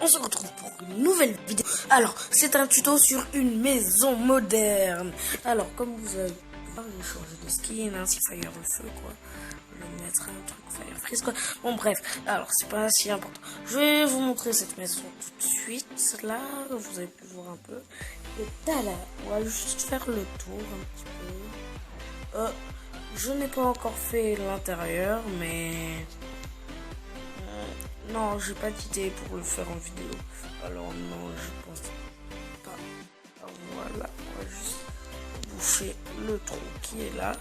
on se retrouve pour une nouvelle vidéo. Alors, c'est un tuto sur une maison moderne. Alors, comme vous avez pu voir, j'ai changé de skin, hein, c'est Fire le feu, quoi. Je vais mettre un truc Fire Freeze, quoi. Bon, bref, alors, c'est pas si important. Je vais vous montrer cette maison tout de suite, là. Vous avez pu voir un peu. Et tada, on va juste faire le tour un petit peu. Je n'ai pas encore fait l'intérieur, mais... non, j'ai pas d'idée pour le faire en vidéo. Alors non, je pense pas. Alors, voilà, on va juste boucher le trou qui est là.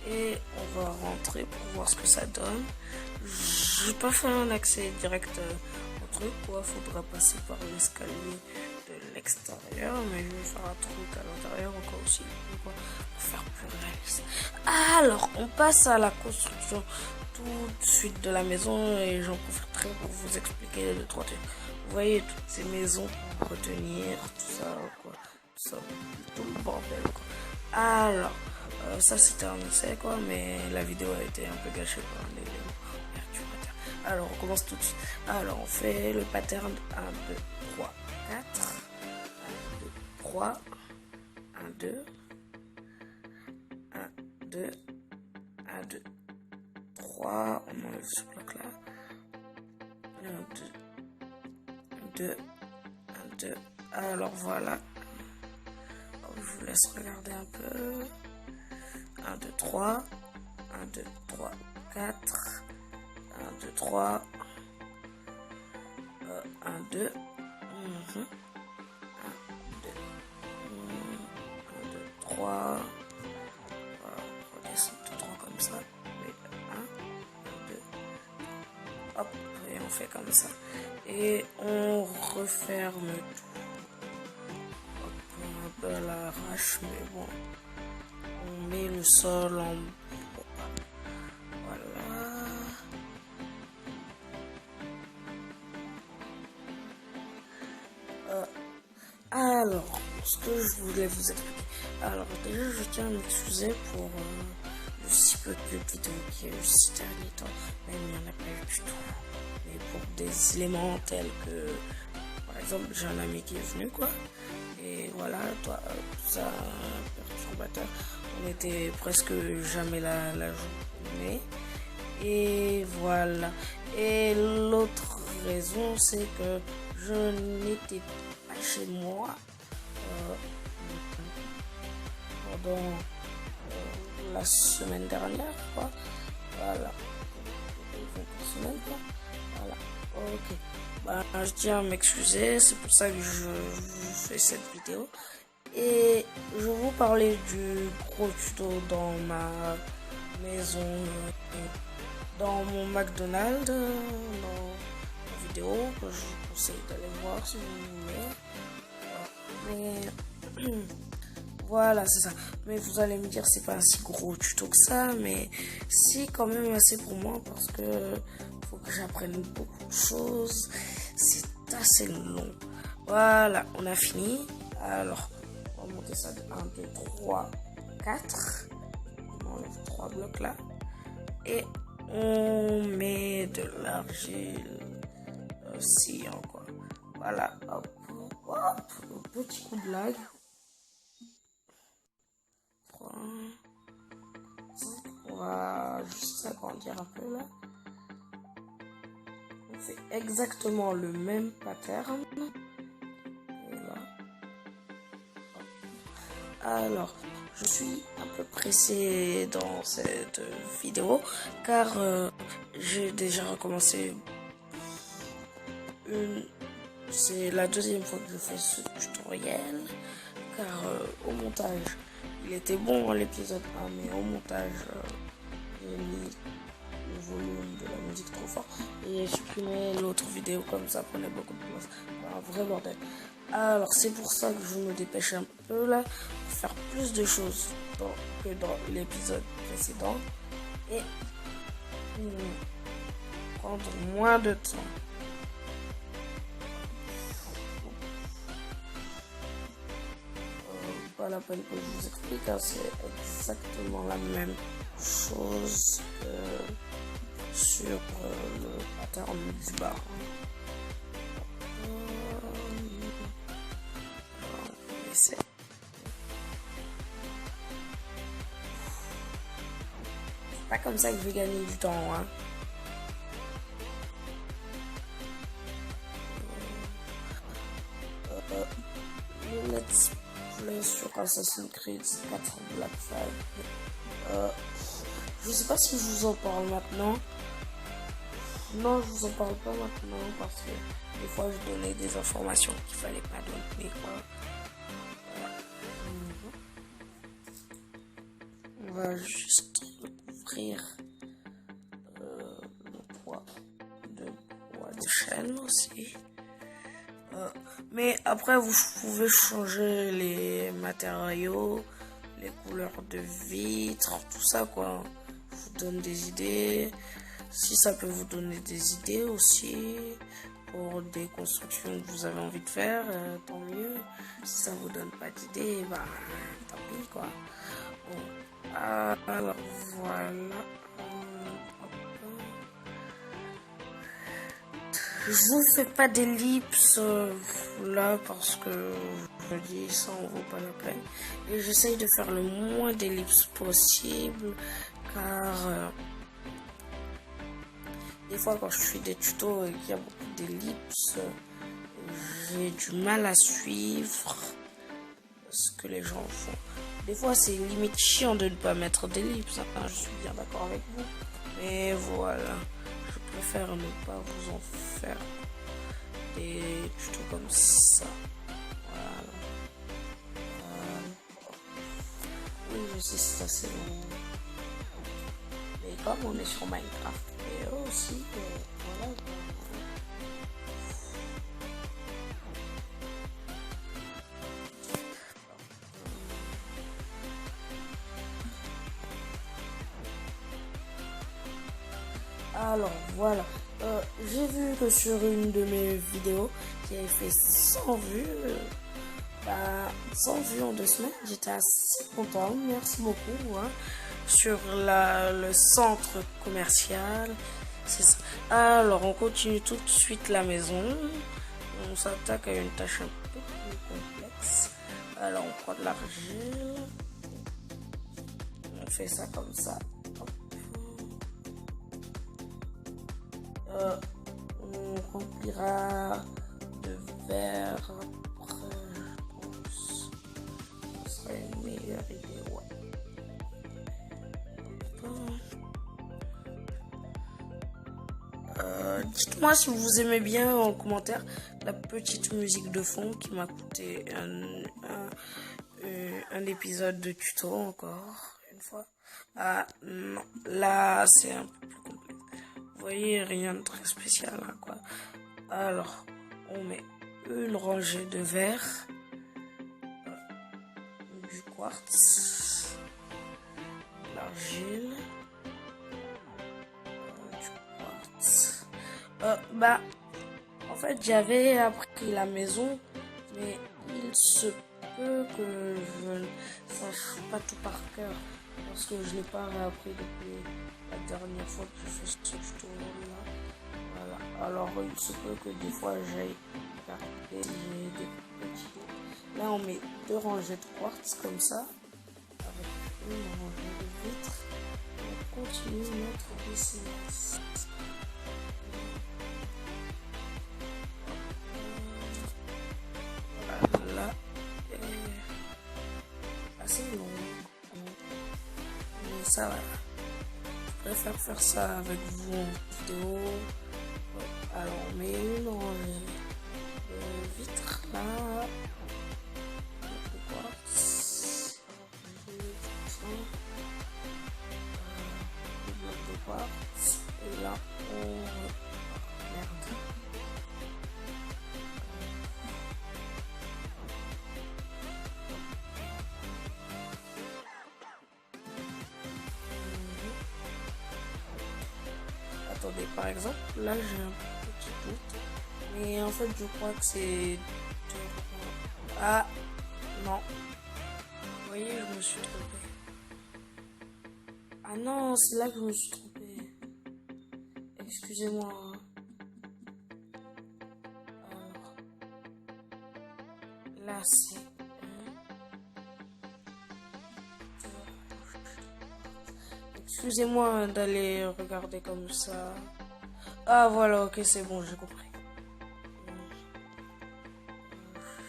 Et on va rentrer pour voir ce que ça donne. J'ai pas fait un accès direct au truc, quoi. Faudra passer par l'escalier de l'extérieur. Mais je vais faire un truc à l'intérieur encore aussi. Pour faire plus réaliste. Alors, on passe à la construction tout de suite de la maison et j'en profiterai pour vous expliquer les deux trois trucs. Vous voyez toutes ces maisons pour retenir tout ça, quoi, tout le bordel, quoi. Alors ça c'était un essai, quoi, mais la vidéo a été un peu gâchée par l'élément perturbateur. Alors on commence tout de suite. Alors on fait le pattern 1 2 3 4 1 2 3 1 2 1 2 1 2 3, on enlève ce bloc là. 1, 2, 1, 2. Alors voilà. Je vous laisse regarder un peu. 1, 2, 3. 1, 2, 3, 4. 1, 2, 3. 1, 2. 1, 2. 1, 2. 3. On redescend tout droit comme ça. Hop, et on fait comme ça. Et on referme tout. Hop, un peu à l'arrache, mais bon. On met le sol en bois. Voilà. Alors, ce que je voulais vous expliquer. Alors, déjà, je tiens à m'excuser pour le si peu de vidéos qu'il y a eu ces derniers temps. Même il n'y en a pas eu du tout. Mais pour des éléments tels que, par exemple, j'ai un ami qui est venu, quoi. Et voilà, toi, tout ça, perturbateur. On était presque jamais la journée. Et voilà. Et l'autre raison, c'est que je n'étais pas chez moi pendant la semaine dernière, quoi. Voilà. Semaine, quoi. Voilà. Ok. Bah, je tiens à m'excuser, c'est pour ça que je fais cette vidéo. Et je vais vous parler du gros tuto dans ma maison, dans mon McDonald's, dans la vidéo que je vous conseille d'aller voir si vous voulez. Mais voilà, c'est ça. Mais vous allez me dire, c'est pas un si gros tuto que ça, mais si quand même assez pour moi parce que faut que j'apprenne beaucoup de choses. C'est assez long. Voilà, on a fini. Alors, on va monter ça de 1, 2, 3, 4. On enlève 3 blocs là. Et on met de l'argile sciant, quoi. Voilà, hop, hop, un petit coup de lag. 3, 5, on va juste agrandir un peu là. On fait exactement le même pattern. Voilà. Alors, je suis un peu pressé dans cette vidéo car j'ai déjà recommencé c'est la deuxième fois que je fais ce tutoriel car au montage il était bon l'épisode 1 mais au montage j'ai mis le volume de la musique trop fort et j'ai supprimé l'autre vidéo comme ça prenait beaucoup de place. Un vrai bordel. Alors c'est pour ça que je me dépêche un peu là pour faire plus de choses que dans l'épisode précédent et prendre moins de temps. Pas la peine que je vous explique, hein, c'est exactement la même chose que sur le pattern du bas. essaie. C'est pas comme ça que je vais gagner du temps, hein. Le let's play sur Assassin's Creed 4 Black Flag. Je sais pas si je vous en parle maintenant. Non, je vous en parle pas maintenant parce que des fois je donnais des informations qu'il fallait pas donner, quoi. On va juste ouvrir le poids de chaîne aussi. Mais après, vous pouvez changer les matériaux, les couleurs de vitres, tout ça, quoi. Je vous donne des idées. Si ça peut vous donner des idées aussi pour des constructions que vous avez envie de faire, tant mieux. Si ça vous donne pas d'idées, bah tant pis, quoi. Bon, alors voilà. Je vous fais pas d'ellipse là parce que je me dis ça en vaut pas la peine. Et j'essaye de faire le moins d'ellipses possible car des fois quand je fais des tutos et qu'il y a beaucoup d'ellipses, j'ai du mal à suivre ce que les gens font. Des fois c'est limite chiant de ne pas mettre d'ellipses, hein, je suis bien d'accord avec vous. Mais voilà. Je préfère ne pas vous en faire des tutos comme ça. Voilà. Oui, je sais, c'est assez long. Mais comme on est sur Minecraft, et eux aussi, voilà. Alors voilà, j'ai vu que sur une de mes vidéos qui avait fait 100 vues, 100 vues en 2 semaines, j'étais assez content, merci beaucoup, hein, sur le centre commercial. C'est ça. Alors on continue tout de suite la maison, on s'attaque à une tâche un peu plus complexe. Alors on prend de l'argile, on fait ça comme ça. On remplira de verre après, je pense. Ce serait une meilleure idée, ouais. Dites-moi si vous aimez bien en commentaire la petite musique de fond qui m'a coûté un épisode de tuto encore une fois. Ah non, là c'est un peu plus complexe. Vous voyez, rien de très spécial, hein, quoi. Alors, on met une rangée de verre, du quartz, de l'argile, du quartz. En fait, j'avais appris la maison, mais il se peut que je ne sache pas tout par cœur, parce que je n'ai pas réappris depuis la dernière fois que je fais ce tuto-là. Voilà. Alors, il se peut que des fois j'aille garder des petits. Là, on met 2 rangées de quartz comme ça, avec une rangée de vitres. On continue notre business. Voilà. Assez long. Mais ça va. Je préfère faire ça avec vous en vidéo. Alors on met une rangée de vitres là. De quartz. De quartz. Et là on... Merde. Attendez, par exemple, là j'ai un petit doute, mais en fait je crois que c'est... Ah, non. Vous voyez, je me suis trompé. Ah non, c'est là que je me suis trompé. Excusez-moi. Alors, là c'est... Excusez-moi d'aller regarder comme ça. Ah voilà, ok, c'est bon, j'ai compris.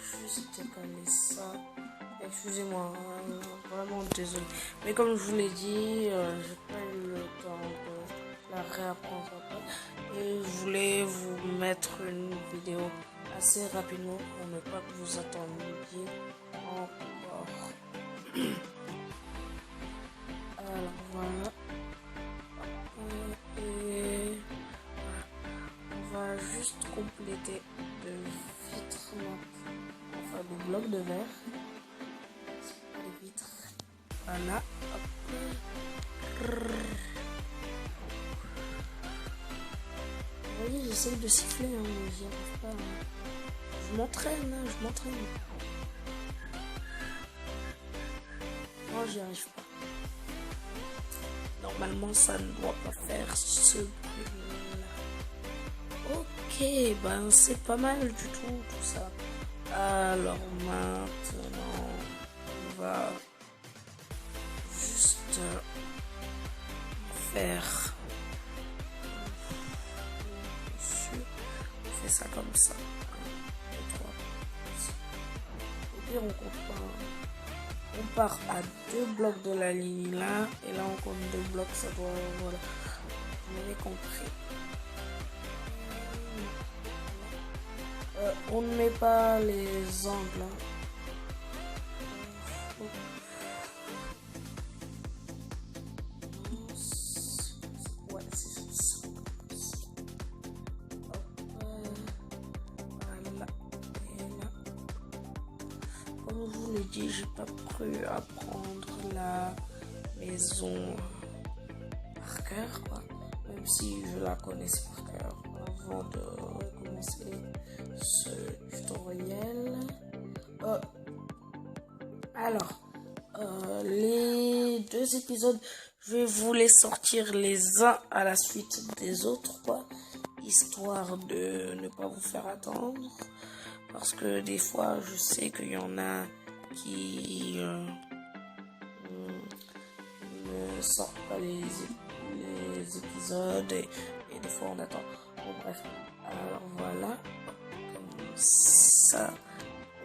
Juste caler ça. Excusez-moi, vraiment désolé. Mais comme je vous l'ai dit, j'ai pas eu le temps de la réapprendre après. Et je voulais vous mettre une vidéo assez rapidement pour ne pas que vous attendiez encore. Alors voilà. Et on va juste compléter de vitres, enfin de blocs de verre. Les vitres. Voilà. Hop. Vous voyez, j'essaye de siffler, hein, mais j'y arrive pas. Hein. Je m'entraîne, hein, je m'entraîne. Non, j'y arrive pas. Normalement, ça ne doit pas faire ce bruit-là. Ok, ben c'est pas mal du tout ça. Alors maintenant, on va juste faire. On fait ça comme ça. 1, 2, 3. Et puis on compte pas. On part à 2 blocs de la ligne là, et là on compte 2 blocs, ça doit, voilà, vous avez compris. On ne met pas les angles. Hein. Ouais, c'est ça. Voilà, et là. Comme je vous l'ai dit, j'ai pas cru apprendre la maison par cœur, quoi. Même si je la connaissais par cœur avant de commencer ce tutoriel. Alors, les 2 épisodes, je vais vous les sortir les uns à la suite des autres, quoi, histoire de ne pas vous faire attendre. Parce que des fois, je sais qu'il y en a qui ne sortent pas les épisodes et des fois on attend. Bon, bref, alors voilà, comme ça,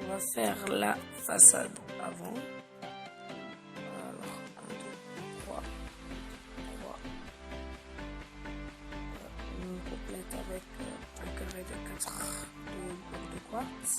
on va faire la façade avant. Alors, 1, 2, 3. On complète avec un carré de 4 blocs de quartz.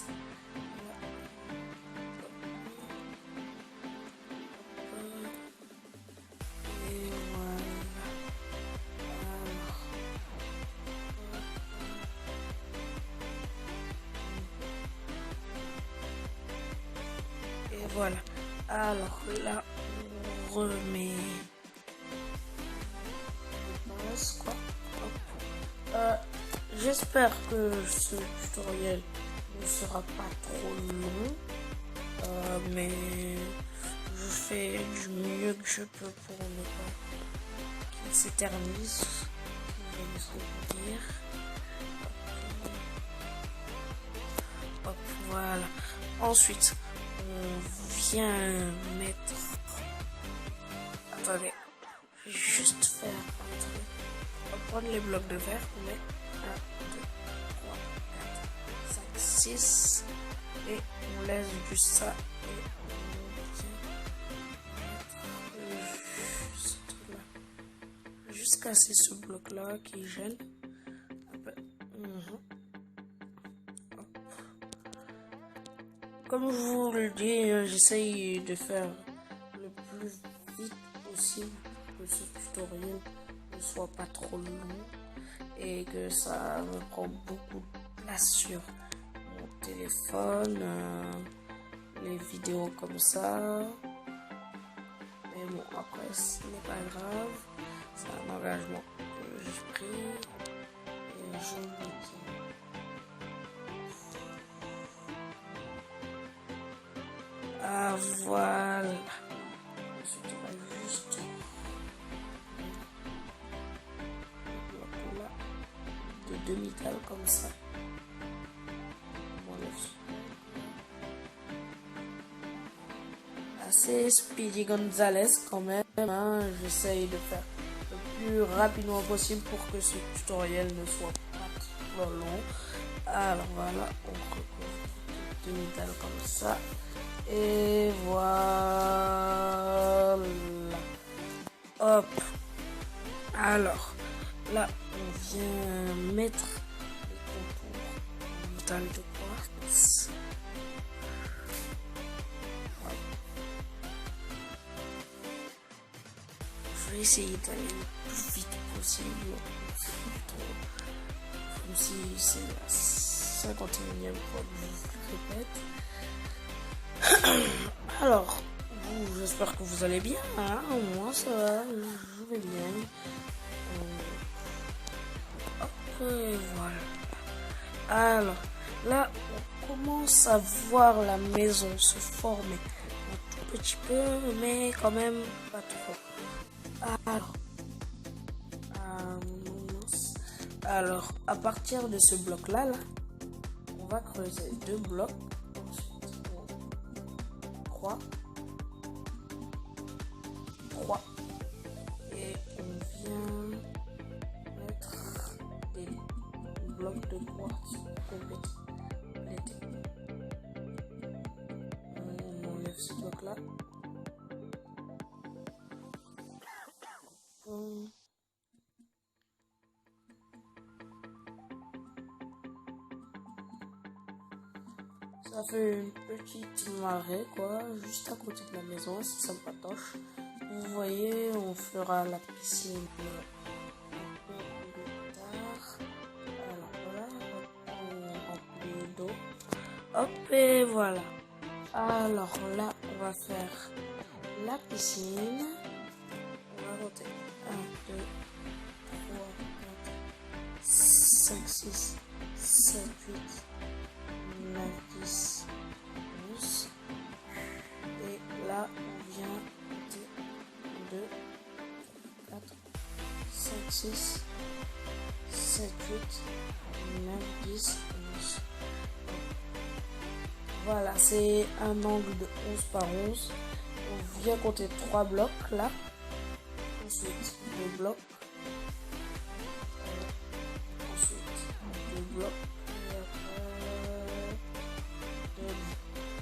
Voilà. Alors là, on remet quoi. J'espère que ce tutoriel ne sera pas trop long, mais je fais du mieux que je peux pour ne pas qu'il s'éternise. Hop, voilà. Ensuite, on vient mettre. Attendez, je vais juste faire un truc. On va prendre les blocs de verre, on met 1, 2, 3, 4, 5, 6 et on laisse juste ça et on vient mettre juste là. Juste casser ce bloc là qui gêne. Comme je vous le dis, j'essaye de faire le plus vite possible, que ce tutoriel ne soit pas trop long et que ça me prend beaucoup de place sur mon téléphone, les vidéos comme ça. Mais bon, après ce n'est pas grave, c'est un engagement que j'ai pris et je le tiens. Ah voilà. Ensuite on va juste là de demi-taille comme ça. On enlève assez Speedy Gonzalez quand même. Hein. J'essaye de faire plus rapidement possible pour que ce tutoriel ne soit pas trop long. Alors voilà, on recouvre de métal comme ça. Et voilà. Hop. Alors, là, on vient mettre les contours en métal de quartz. Je vais essayer d'aller le plus vite possible. Comme si c'est la 51e fois que je répète. Alors, j'espère que vous allez bien. Hein, moi, ça va, je vais bien. Hop, et voilà. Alors, là, on commence à voir la maison se former un tout petit peu, mais quand même pas trop. Alors, à partir de ce bloc-là, on va creuser 2 blocs. Ensuite, 3. Et on vient mettre des blocs de quartz complétés. On enlève ce bloc-là. Ça fait une petite marée, quoi, juste à côté de la maison, c'est sympatoche. Vous voyez, on fera la piscine un peu plus tard. Alors voilà, on remplit d'eau. Hop, et voilà. Alors là, on va faire la piscine. On va compter 1, 2, 3, 4, 5, 6, 7, 8, 9, 10, 11. Et là, on vient compter 2, 4, 5, 6, 7, 8, 9, 10, 11. Voilà, c'est un angle de 11 par 11. On vient compter 3 blocs là. Ensuite, 2 blocs. Ensuite, 2 blocs.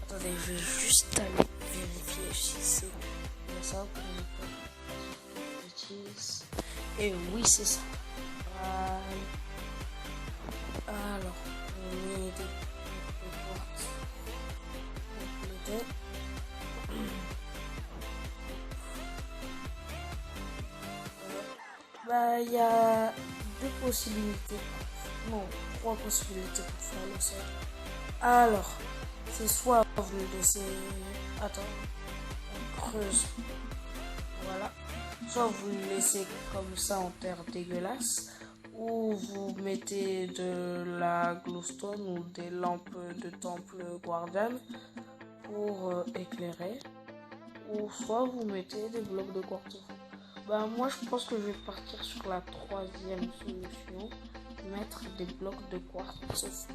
Attendez, je vais juste aller vérifier si c'est bien ça pour ne pas bêtises. Et oui, c'est ça. Alors, on met des quartz complétés. Il y a 2 possibilités. Non, 3 possibilités pour faire le sol. Alors, c'est soit vous le laissez. Attends, on creuse. Voilà. Soit vous le laissez comme ça en terre dégueulasse, ou vous mettez de la glowstone ou des lampes de temple guardian pour éclairer, ou soit vous mettez des blocs de quartz. Moi je pense que je vais partir sur la 3e solution, mettre des blocs de quartz au fond.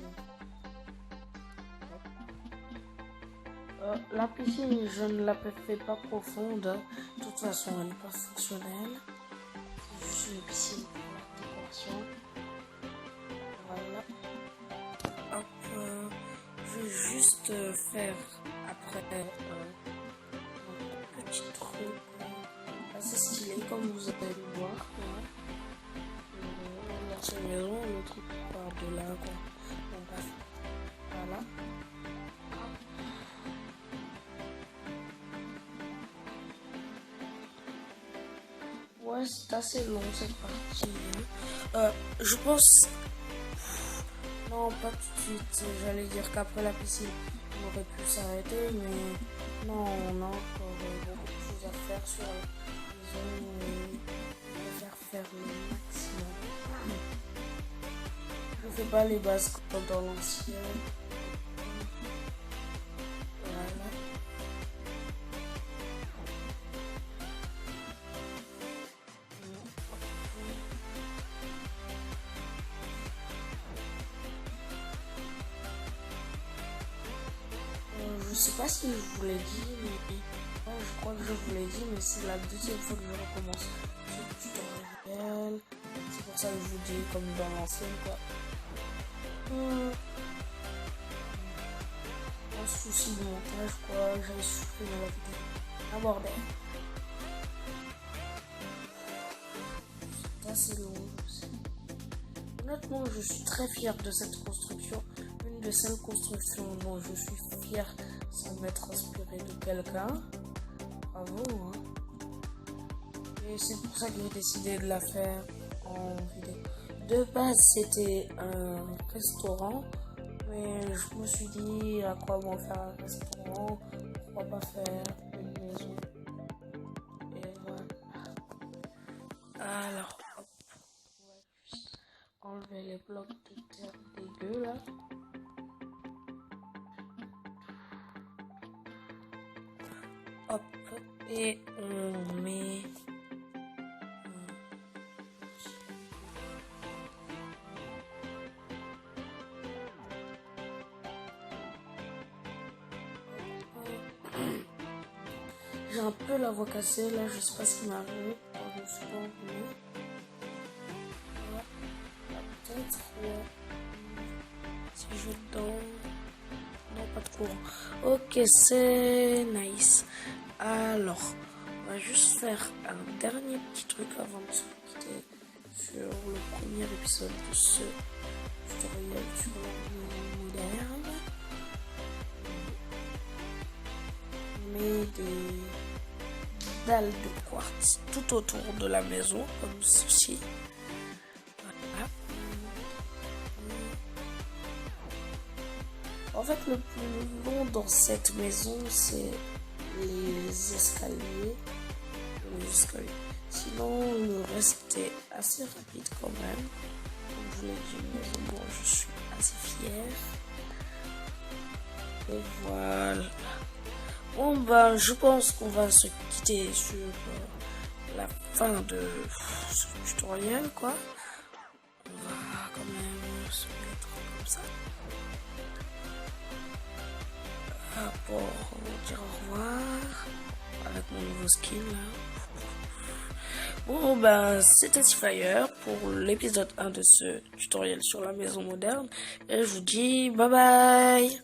La piscine, je ne la fais pas profonde. De toute façon, elle n'est pas fonctionnelle. C'est juste une piscine pour la décoration. Voilà. Hop, je vais juste faire après un petit truc assez stylé, comme vous allez le voir. L'ancienne maison, le truc part de là, quoi. Donc, voilà. Ouais, c'est assez long cette partie. Je pense. Non, pas tout de suite. J'allais dire qu'après la piscine, on aurait pu s'arrêter, mais non, on a encore beaucoup de choses à faire sur la maison. On va faire le maximum. Je fais pas les bases comme dans l'ancienne. Je sais pas si je vous l'ai dit, mais ouais, je crois que je vous l'ai dit, mais c'est la deuxième fois que je recommence ce tutoriel. C'est pour ça que je vous dis comme dans l'ancienne quoi. Un souci de montage quoi, j'ai supprimé la vidéo. Ah bordel. C'est assez long aussi. Honnêtement, je suis très fier de cette construction. Une de celles constructions dont je suis fier sans m'être inspiré de quelqu'un. Bravo, hein. Et c'est pour ça que j'ai décidé de la faire en vidéo. De base, c'était un restaurant. Mais je me suis dit à quoi bon faire un restaurant, pourquoi pas faire une maison. Et voilà. Alors, hop, on va juste enlever les blocs de terre dégueu là. Hop, et on met j'ai un peu la voix cassée là, je sais pas ce qui m'est arrivé. Je me suis pas envie. Peut-être si je donne. Non, pas de courant. Ok, c'est nice. Alors, on va juste faire un dernier petit truc avant de se quitter sur le premier épisode de ce tutoriel sur le moderne. On met des dalles de quartz tout autour de la maison, comme ceci. Voilà. En fait, le plus long dans cette maison, c'est les escaliers. Sinon, le reste est assez rapide quand même. Comme je vous l'ai dit, une maison dont je suis assez fière. Et voilà. Bon, bah, je pense qu'on va se quitter sur la fin de ce tutoriel, quoi. On va quand même se mettre comme ça. Pour dire au revoir avec mon nouveau skin là. Bon ben c'était Fire pour l'épisode 1 de ce tutoriel sur la maison moderne et je vous dis bye bye.